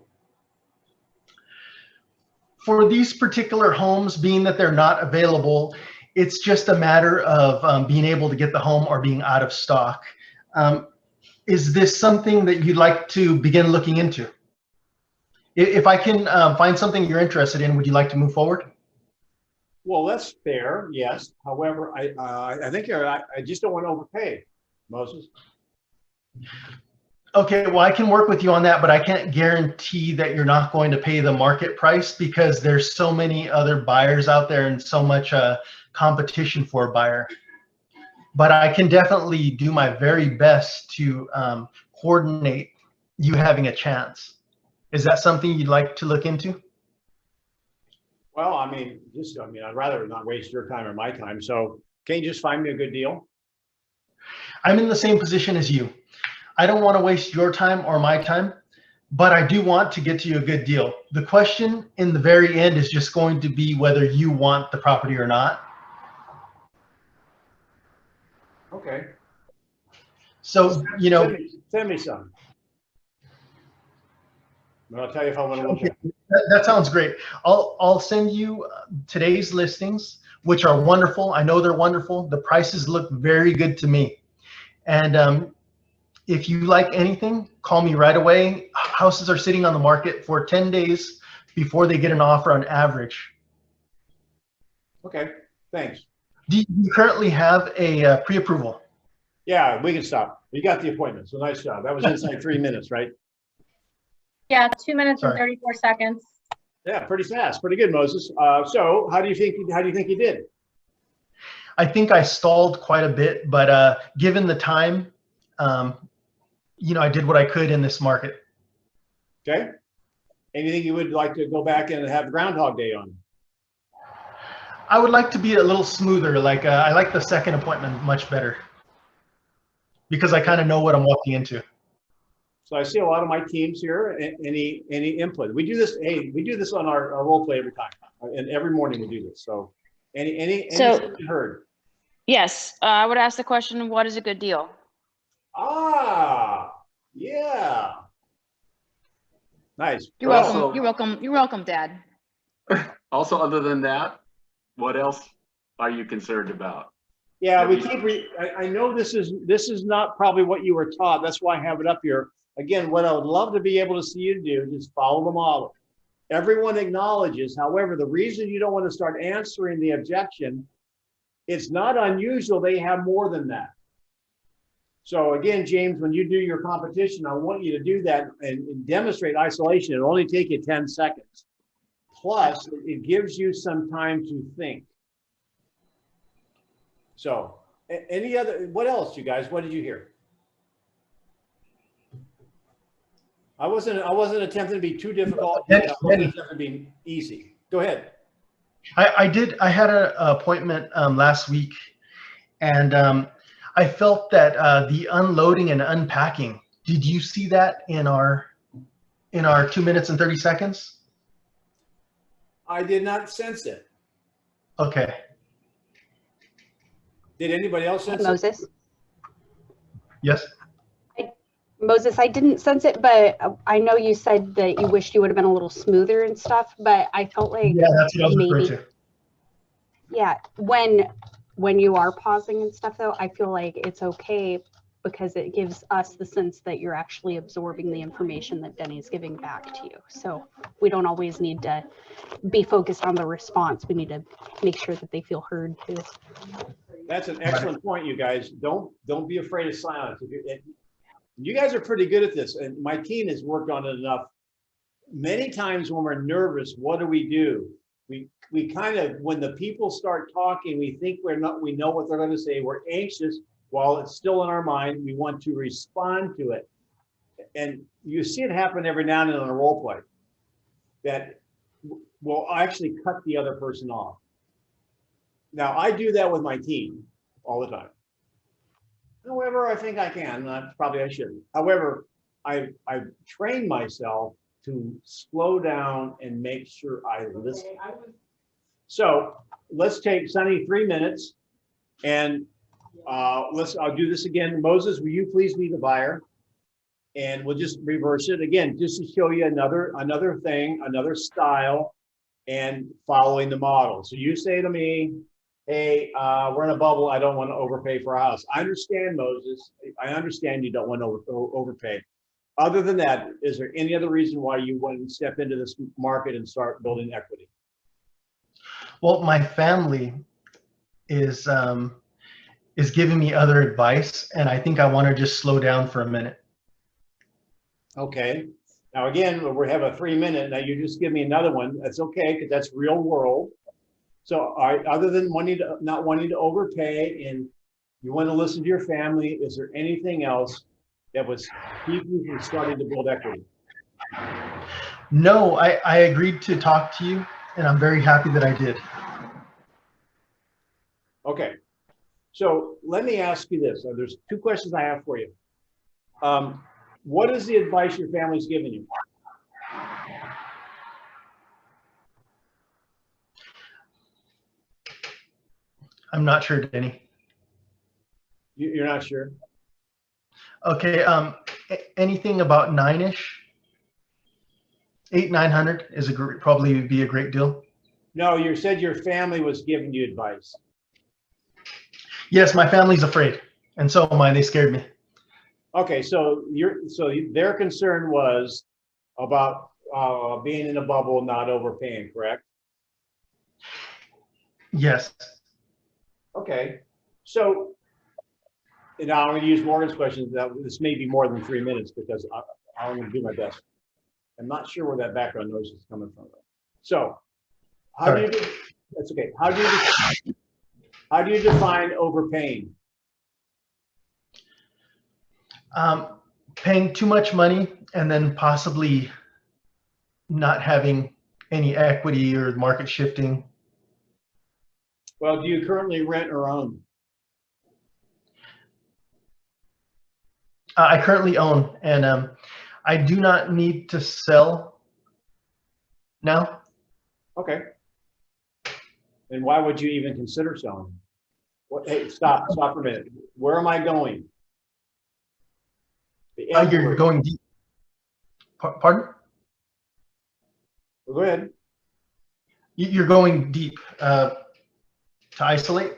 For these particular homes, being that they're not available, it's just a matter of being able to get the home or being out of stock. Is this something that you'd like to begin looking into? If I can find something you're interested in, would you like to move forward? Well, that's fair, yes. However, I think I just don't want to overpay, Moses. Okay, well, I can work with you on that, but I can't guarantee that you're not going to pay the market price because there's so many other buyers out there and so much competition for a buyer. But I can definitely do my very best to coordinate you having a chance. Is that something you'd like to look into? Well, I mean, I'd rather not waste your time or my time. So can you just find me a good deal? I'm in the same position as you. I don't want to waste your time or my time, but I do want to get to you a good deal. The question in the very end is just going to be whether you want the property or not. Okay. So, you know, Send me some. And I'll tell you if I want to look at it. that sounds great. I'll send you today's listings, which are wonderful. I know they're wonderful. The prices look very good to me. And if you like anything, call me right away. Houses are sitting on the market for 10 days before they get an offer on average. Okay, thanks. Do you currently have a pre-approval? Yeah, we can stop. You got the appointment, so nice job. That was inside 3 minutes, right? Yeah, 2 minutes and Sorry. 34 seconds. Yeah, pretty fast, pretty good, Moses. So how do you think you did? I think I stalled quite a bit, but given the time, you know, I did what I could in this market. Okay. Anything you would like to go back and have Groundhog Day on? I would like to be a little smoother. Like I like the second appointment much better because I kind of know what I'm walking into. So I see a lot of my teams here. Any input? We do this. Hey, we do this on our role play every time, and every morning we do this. So anything you heard? Yes, I would ask the question, what is a good deal? Ah, yeah. Nice. You're Also- welcome. You're welcome. You're welcome, Dad. Also, other than that, what else are you concerned about? Yeah, we keep. I know this is not probably what you were taught. That's why I have it up here. Again, what I would love to be able to see you do is follow the model. Everyone acknowledges. However, the reason you don't want to start answering the objection, it's not unusual. They have more than that. So again, James, when you do your competition, I want you to do that and demonstrate isolation. It'll only take you 10 seconds. Plus, it gives you some time to think. So any other, what else, you guys? What did you hear? I wasn't attempting to be too difficult. I wasn't attempting to be easy. Go ahead. I had an appointment last week, and I felt that the unloading and unpacking. Did you see that in our 2 minutes and 30 seconds? I did not sense it. Okay. Did anybody else sense it? Moses. Yes. Moses, I didn't sense it, but I know you said that you wished you would have been a little smoother and stuff, but I felt like Yeah, that's what I was referring to. Yeah, when you are pausing and stuff though, I feel like it's okay because it gives us the sense that you're actually absorbing the information that Denny's giving back to you. So we don't always need to be focused on the response. We need to make sure that they feel heard too. That's an excellent point, you guys. Don't be afraid of silence. You guys are pretty good at this, and my team has worked on it enough. Many times when we're nervous, what do? We kind of, when the people start talking, we think we know what they're going to say. We're anxious while it's still in our mind. We want to respond to it. And you see it happen every now and then in a role play that will actually cut the other person off. Now, I do that with my team all the time. However, I think I can. Probably I shouldn't. However, I've trained myself to slow down and make sure I listen. So let's take Sonny 3 minutes, and I'll do this again. Moses, will you please be the buyer? And we'll just reverse it again, just to show you another thing, another style, and following the model. So you say to me, hey, we're in a bubble. I don't want to overpay for a house. I understand, Moses. I understand you don't want to overpay. Other than that, is there any other reason why you wouldn't step into this market and start building equity? Well, my family is giving me other advice, and I think I want to just slow down for a minute. Okay. Now again, we have a 3 minute. Now you just give me another one. That's okay, because that's real world. So other than not wanting to overpay and you want to listen to your family, is there anything else that was keeping you from starting to build equity? No, I agreed to talk to you, and I'm very happy that I did. Okay. So let me ask you this. There's 2 questions I have for you. What is the advice your family's giving you? I'm not sure, Denny. You're not sure? Okay, anything about 9-ish? 800-900 is probably would be a great deal. No, you said your family was giving you advice. Yes, my family's afraid, and so am I. They scared me. Okay, so their concern was about being in a bubble, not overpaying, correct? Yes. Okay, so now I'm going to use Morgan's question. This may be more than 3 minutes because I'm going to do my best. I'm not sure where that background noise is coming from. So, how do you? That's okay. How do you define overpaying? Paying too much money and then possibly not having any equity or market shifting. Well, do you currently rent or own? I currently own, and I do not need to sell now. Okay. And why would you even consider selling? What? Hey, stop for a minute. Where am I going? You're going deep. Pardon? Well, go ahead. You're going deep to isolate.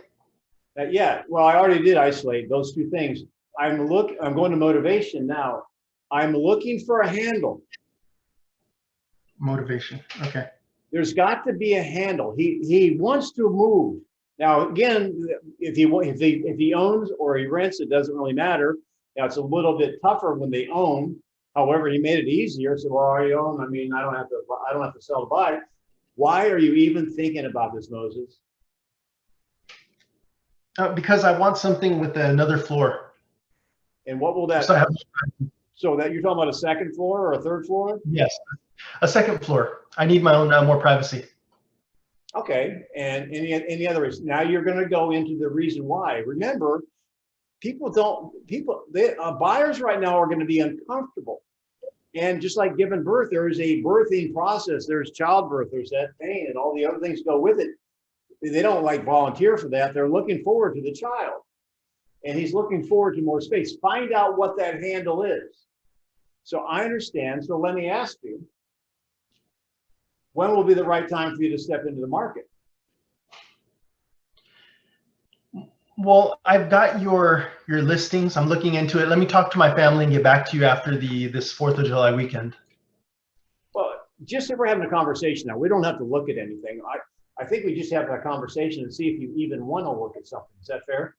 Yeah. Well, I already did isolate those two things. I'm going to motivation now. I'm looking for a handle. Motivation. Okay. There's got to be a handle. He wants to move. Now, again, if he owns or he rents, it doesn't really matter. Now, it's a little bit tougher when they own. However, he made it easier. So, well, I own. I mean, I don't have to sell to buy. Why are you even thinking about this, Moses? Because I want something with another floor. And what will that? So that you're talking about a second floor or a third floor? Yes, a second floor. I need my own more privacy. Okay, and any other reason? Now you're going to go into the reason why. Remember, buyers right now are going to be uncomfortable, and just like giving birth, there is a birthing process. There's childbirth. There's that pain, and all the other things go with it. They don't like volunteer for that. They're looking forward to the child, and he's looking forward to more space. Find out what that handle is. So I understand. So let me ask you. When will be the right time for you to step into the market? Well, I've got your listings. I'm looking into it. Let me talk to my family and get back to you after this 4th of July weekend. Well, just if we're having a conversation now, we don't have to look at anything. I think we just have a conversation and see if you even want to look at something. Is that fair?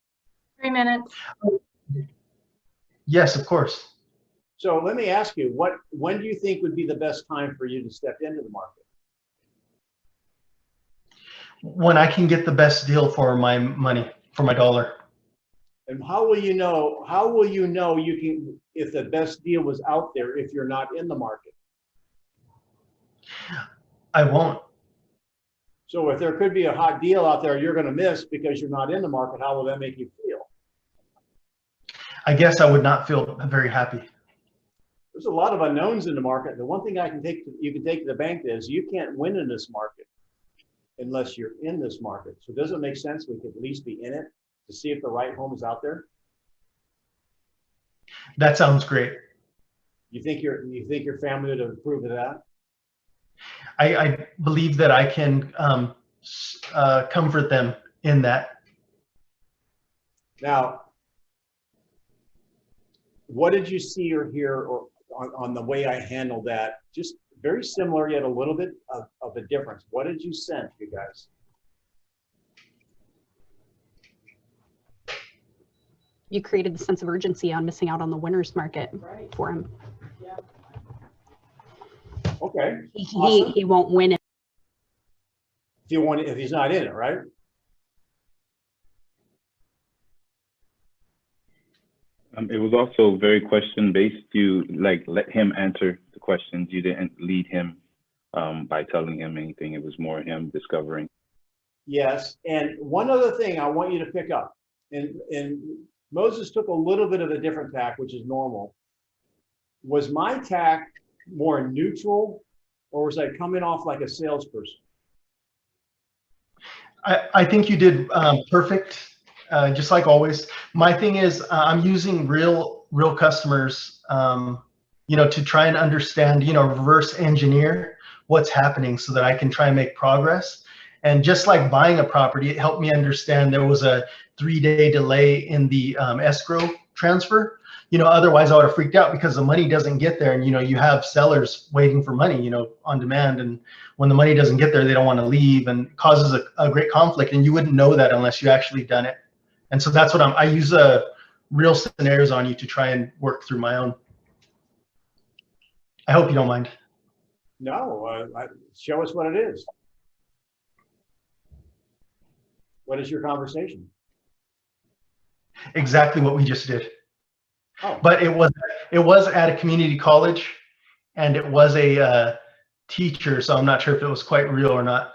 3 minutes. Yes, of course. So let me ask you, when do you think would be the best time for you to step into the market? When I can get the best deal for my money, for my dollar. And how will you know? How will you know you can if the best deal was out there if you're not in the market? I won't. So if there could be a hot deal out there you're going to miss because you're not in the market, how will that make you feel? I guess I would not feel very happy. There's a lot of unknowns in the market. The one thing you can take to the bank is you can't win in this market unless you're in this market. So does it make sense we could at least be in it to see if the right home is out there? That sounds great. You think your family would approve of that? I believe that I can comfort them in that. Now, what did you see or hear or on the way I handled that? Just very similar, yet a little bit of a difference. What did you sense, you guys? You created the sense of urgency on missing out on the winner's market for him. Yeah. Okay. He won't win it. If he's not in it, right? It was also very question based. You let him answer the questions. You didn't lead him by telling him anything. It was more him discovering. Yes, and one other thing I want you to pick up, and Moses took a little bit of a different tack, which is normal. Was my tack more neutral, or was I coming off like a salesperson? I think you did perfect, just like always. My thing is I'm using real real customers, to try and understand, reverse engineer what's happening so that I can try and make progress. And just like buying a property, it helped me understand there was a 3-day delay in the escrow transfer. Otherwise I would have freaked out because the money doesn't get there. And, you have sellers waiting for money, on demand. And when the money doesn't get there, they don't want to leave, and it causes a great conflict. And you wouldn't know that unless you actually done it. And so that's what I use real scenarios on you to try and work through my own. I hope you don't mind. No, show us what it is. What is your conversation? Exactly what we just did. Oh. But it was at a community college, and it was a teacher, so I'm not sure if it was quite real or not.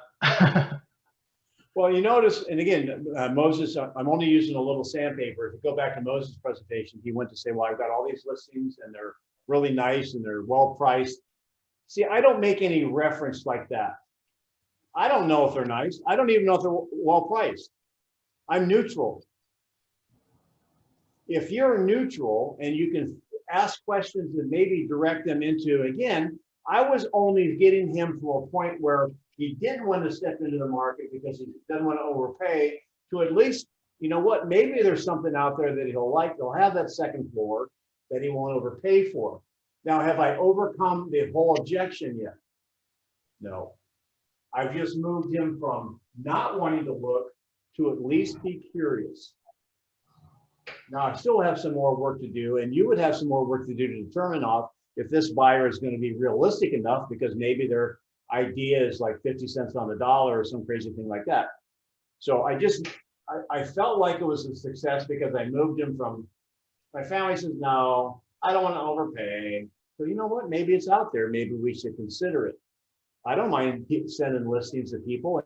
Well, you notice, and again, Moses, I'm only using a little sandpaper. If you go back to Moses' presentation, he went to say, well, I've got all these listings and they're really nice and they're well priced. See, I don't make any reference like that. I don't know if they're nice. I don't even know if they're well priced. I'm neutral. If you're neutral and you can ask questions and maybe direct them into, again, I was only getting him to a point where he didn't want to step into the market because he doesn't want to overpay, to at least, you know what, maybe there's something out there that he'll like. He'll have that second floor that he won't overpay for. Now, have I overcome the whole objection yet? No. I've just moved him from not wanting to look to at least be curious. Now, I still have some more work to do, and you would have some more work to do to determine if this buyer is going to be realistic enough, because maybe their idea is like 50 cents on the dollar or some crazy thing like that. So I felt like it was a success because I moved him from, my family says, no, I don't want to overpay. So you know what, maybe it's out there. Maybe we should consider it. I don't mind sending listings to people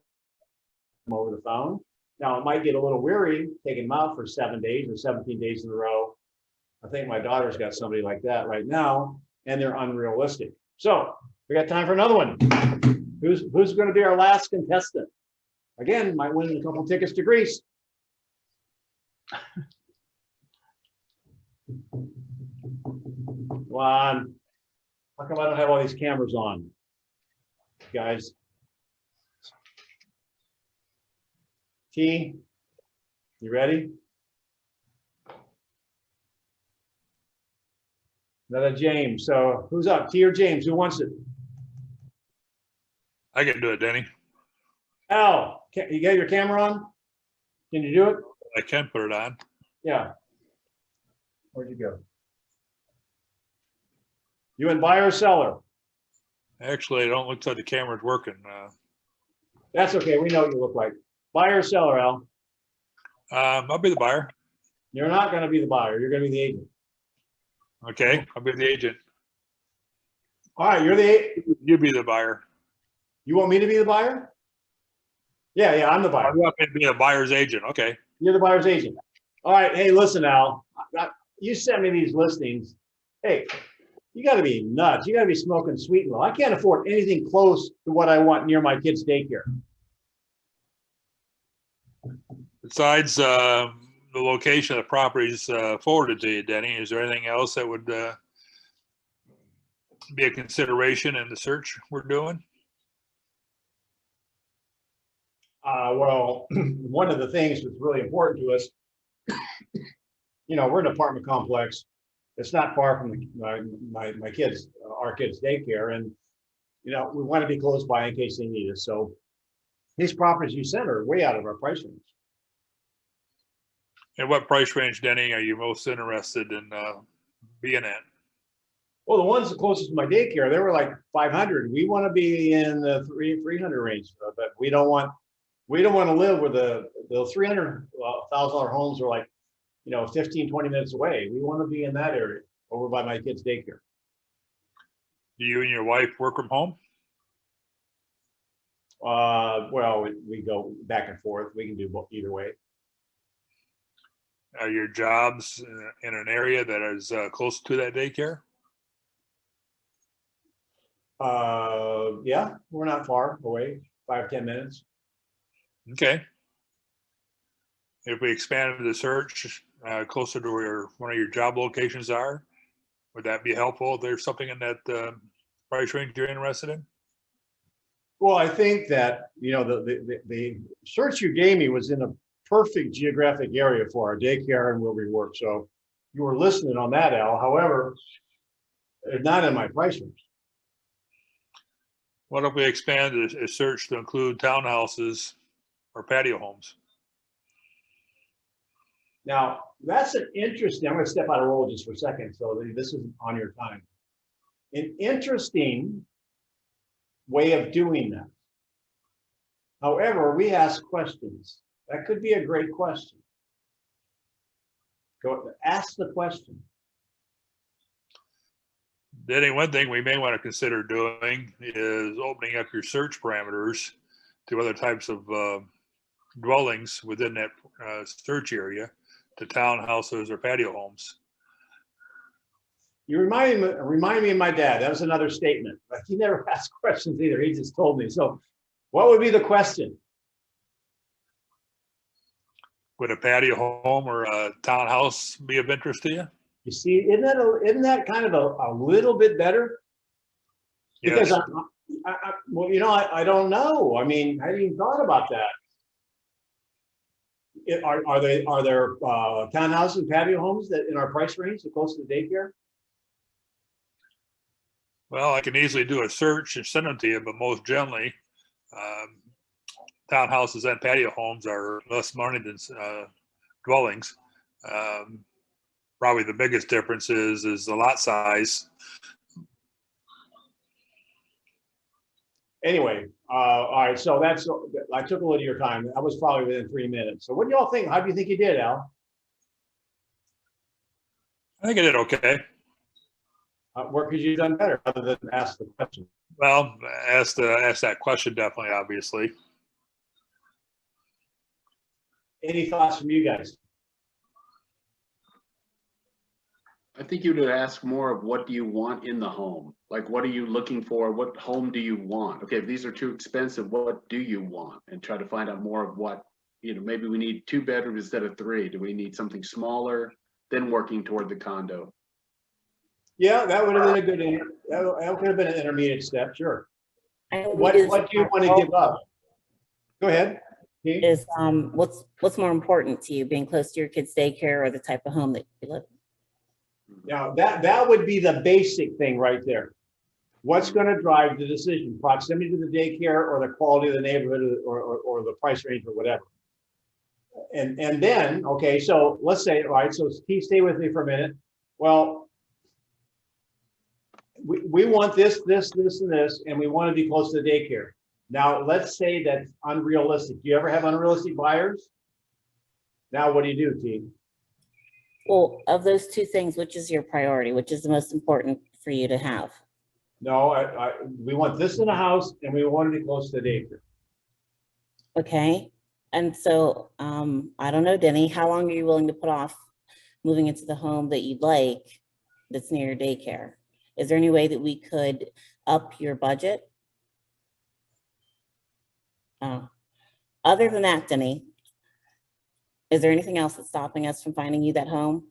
over the phone. Now, it might get a little weary taking them out for 7 days or 17 days in a row. I think my daughter's got somebody like that right now, and they're unrealistic. So we got time for another one. Who's going to be our last contestant? Again, might win a couple tickets to Greece. Come on. How come I don't have all these cameras on? Guys. T, you ready? Another James. So who's up? T or James? Who wants it? I can do it, Denny. Al, you got your camera on? Can you do it? I can put it on. Yeah. Where'd you go? You in buyer or seller? Actually, it don't look like the camera's working. That's okay. We know what you look like. Buyer or seller, Al? I'll be the buyer. You're not going to be the buyer. You're going to be the agent. Okay, I'll be the agent. All right, you're the agent. You be the buyer. You want me to be the buyer? Yeah, I'm the buyer. I want me to be the buyer's agent. Okay. You're the buyer's agent. All right. Hey, listen, Al. You sent me these listings. Hey, you got to be nuts. You got to be smoking sweet and low. I can't afford anything close to what I want near my kid's daycare. Besides the location of the properties forwarded to you, Denny, is there anything else that would be a consideration in the search we're doing? Well, one of the things that's really important to us, we're an apartment complex. It's not far from my kids, our kids' daycare, and we want to be close by in case they need us. So these properties you sent are way out of our price range. And what price range, Denny, are you most interested in being at? Well, the ones closest to my daycare, they were like 500. We want to be in the 300 range, but we don't want to live where the $300,000 homes are like, 15, 20 minutes away. We want to be in that area over by my kid's daycare. Do you and your wife work from home? Well, we go back and forth. We can do both either way. Are your jobs in an area that is close to that daycare? Yeah, we're not far away, 5-10 minutes. Okay. If we expanded the search closer to where one of your job locations are? Would that be helpful if there's something in that price range you're interested in? Well, I think that, the search you gave me was in a perfect geographic area for our daycare and where we work. So you were listening on that, Al. However, it's not in my price range. What if we expand a search to include townhouses or patio homes? Now, that's an interesting, I'm going to step out of role just for a second, so this isn't on your time. An interesting way of doing that. However, we ask questions. That could be a great question. Go ask the question. Denny, one thing we may want to consider doing is opening up your search parameters to other types of dwellings within that search area, to townhouses or patio homes. You remind me of my dad. That was another statement. Like, he never asked questions either. He just told me. So what would be the question? Would a patio home or a townhouse be of interest to you? You see, isn't that kind of a little bit better? Because Yes. I don't know. I mean, I hadn't even thought about that. Are there townhouses and patio homes that in our price range, that close to the daycare? Well, I can easily do a search and send them to you, but most generally, townhouses and patio homes are less money than dwellings. Probably the biggest difference is the lot size. Anyway, all right. So I took a little of your time. That was probably within 3 minutes. So what do y'all think? How do you think you did, Al? I think I did okay. Where could you have done better other than ask the question? Well, ask that question definitely, obviously. Any thoughts from you guys? I think you would ask more of what do you want in the home? Like, what are you looking for? What home do you want? Okay, if these are too expensive, what do you want? And try to find out more of what, maybe we need 2 bedrooms instead of 3. Do we need something smaller? Then working toward the condo. Yeah, that would have been a good, that could have been an intermediate step, sure. What What do you want to give up? Go ahead. Keith? is what's more important to you, being close to your kids' daycare or the type of home that you live in? Now, that would be the basic thing right there. What's going to drive the decision? Proximity to the daycare or the quality of the neighborhood or the price range or whatever. And then, okay, so let's say, all right, so Keith, stay with me for a minute. Well, we want this, and this, and we want to be close to the daycare. Now, let's say that's unrealistic. Do you ever have unrealistic buyers? Now, what do you do, T? Well, of those 2 things, which is your priority? Which is the most important for you to have? No, we want this in a house and we want to be close to the daycare. Okay. And so, I don't know, Denny, how long are you willing to put off moving into the home that you'd like that's near your daycare? Is there any way that we could up your budget? Other than that, Denny, is there anything else that's stopping us from finding you that home?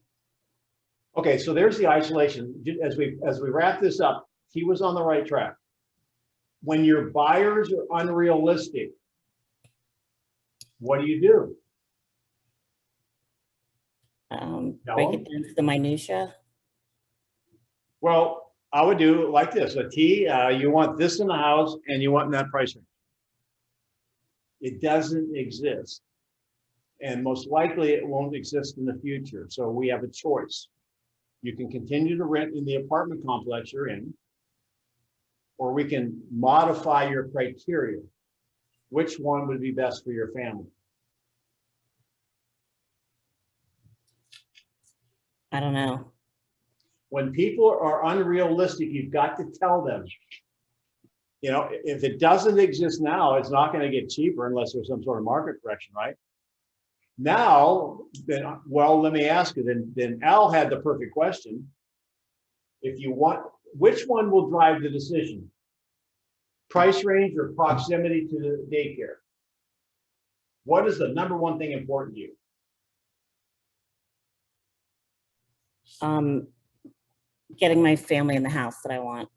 Okay, so there's the isolation. As we wrap this up, he was on the right track. When your buyers are unrealistic, what do you do? Break it down to the minutia. Well, I would do it like this. A T, you want this in the house and you want in that price range. It doesn't exist. And most likely it won't exist in the future. So we have a choice. You can continue to rent in the apartment complex you're in, or we can modify your criteria. Which one would be best for your family? I don't know. When people are unrealistic, you've got to tell them, if it doesn't exist now, it's not going to get cheaper unless there's some sort of market correction, right? Now, then, well, let me ask you, then Al had the perfect question. If you want, which one will drive the decision? Price range or proximity to the daycare? What is the number one thing important to you? getting my family in the house that I want.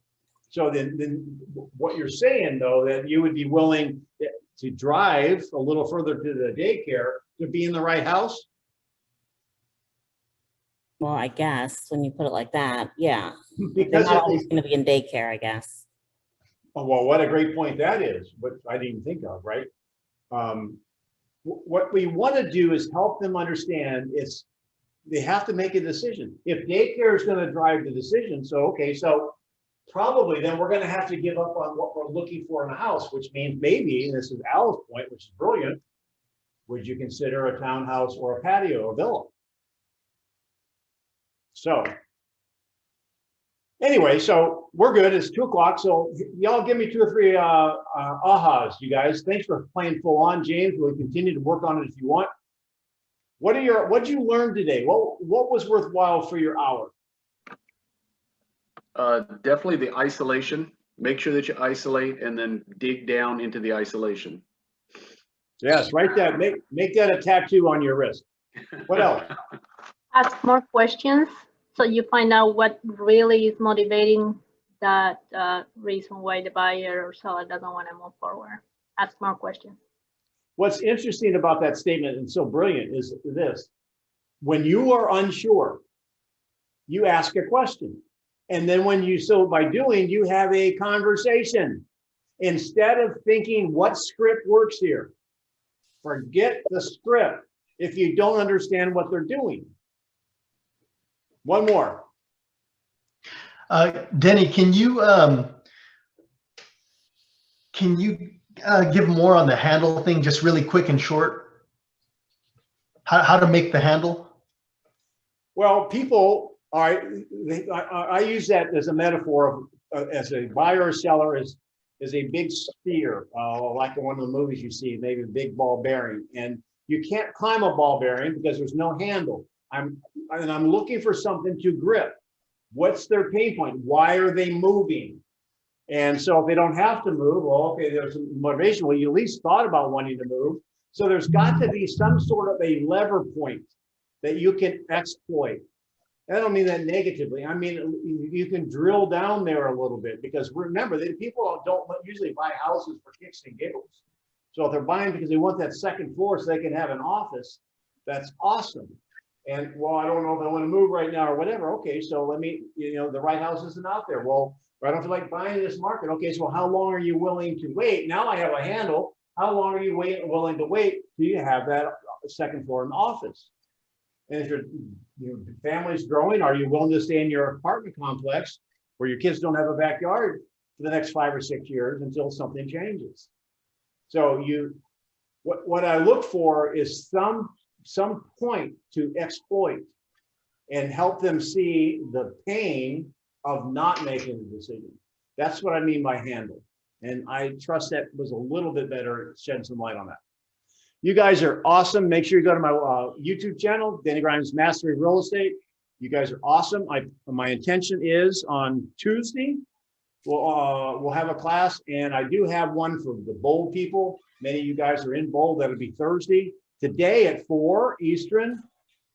So then what you're saying though, that you would be willing to drive a little further to the daycare to be in the right house? Well, I guess when you put it like that, yeah. They're Because not if always they, going to be in daycare, I guess. oh, well, what a great point that is, what I didn't even think of, right? What we want to do is help them understand it's, they have to make a decision. If daycare is going to drive the decision, so, okay, so probably then we're going to have to give up on what we're looking for in a house, which means maybe, and this is Al's point, which is brilliant, would you consider a townhouse or a patio or villa? So anyway, so we're good. It's 2 o'clock. So y'all give me 2 or 3 ahas, you guys. Thanks for playing full on, James. We'll continue to work on it if you want. What'd you learn today? What was worthwhile for your hour? Definitely the isolation. Make sure that you isolate and then dig down into the isolation. Yes, write that. Make that a tattoo on your wrist. What else? Ask more questions so you find out what really is motivating that reason why the buyer or seller doesn't want to move forward. Ask more questions. What's interesting about that statement and so brilliant is this: when you are unsure, you ask a question. And then by doing, you have a conversation. Instead of thinking what script works here, forget the script if you don't understand what they're doing. One more. Denny, can you give more on the handle thing, just really quick and short? How to make the handle? Well, people are, I use that as a metaphor of, as a buyer or seller is a big sphere, like in one of the movies you see, maybe a big ball bearing, and you can't climb a ball bearing because there's no handle. I'm looking for something to grip. What's their pain point? Why are they moving? And so if they don't have to move, well, okay, there's some motivation. Well, you at least thought about wanting to move. So there's got to be some sort of a lever point that you can exploit. I don't mean that negatively. I mean, you can drill down there a little bit, because remember that people don't usually buy houses for kicks and giggles. So if they're buying because they want that second floor so they can have an office, that's awesome. And well, I don't know if I want to move right now or whatever. Okay, so let me, the right house isn't out there. Well, I don't feel like buying this market. Okay, so how long are you willing to wait? Now I have a handle. How long are you willing to wait till you have that second floor in the office? And if your family's growing, are you willing to stay in your apartment complex where your kids don't have a backyard for the next 5 or 6 years until something changes? So what I look for is some point to exploit and help them see the pain of not making the decision. That's what I mean by handle. And I trust that was a little bit better, shed some light on that. You guys are awesome. Make sure you go to my YouTube channel, Denny Grimes Mastery of Real Estate. You guys are awesome. My intention is on Tuesday, we'll have a class, and I do have one for the bold people. Many of you guys are in bold. That'll be Thursday. Today at 4 Eastern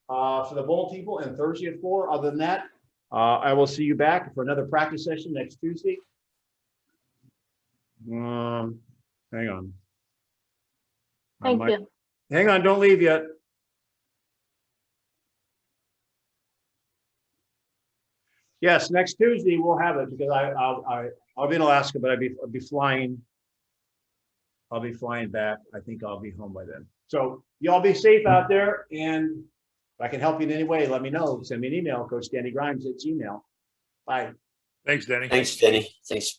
for the bold people, and Thursday at 4. Other than that, I will see you back for another practice session next Tuesday. Hang on. Thank you. Hang on, don't leave yet. Yes, next Tuesday we'll have it, because I'll be in Alaska, but I'll be flying. I'll be flying back. I think I'll be home by then. So y'all be safe out there, and if I can help you in any way, let me know. Send me an email, CoachDannyGrimes@gmail.com. Bye. Thanks, Denny. Thanks, Denny. Thanks.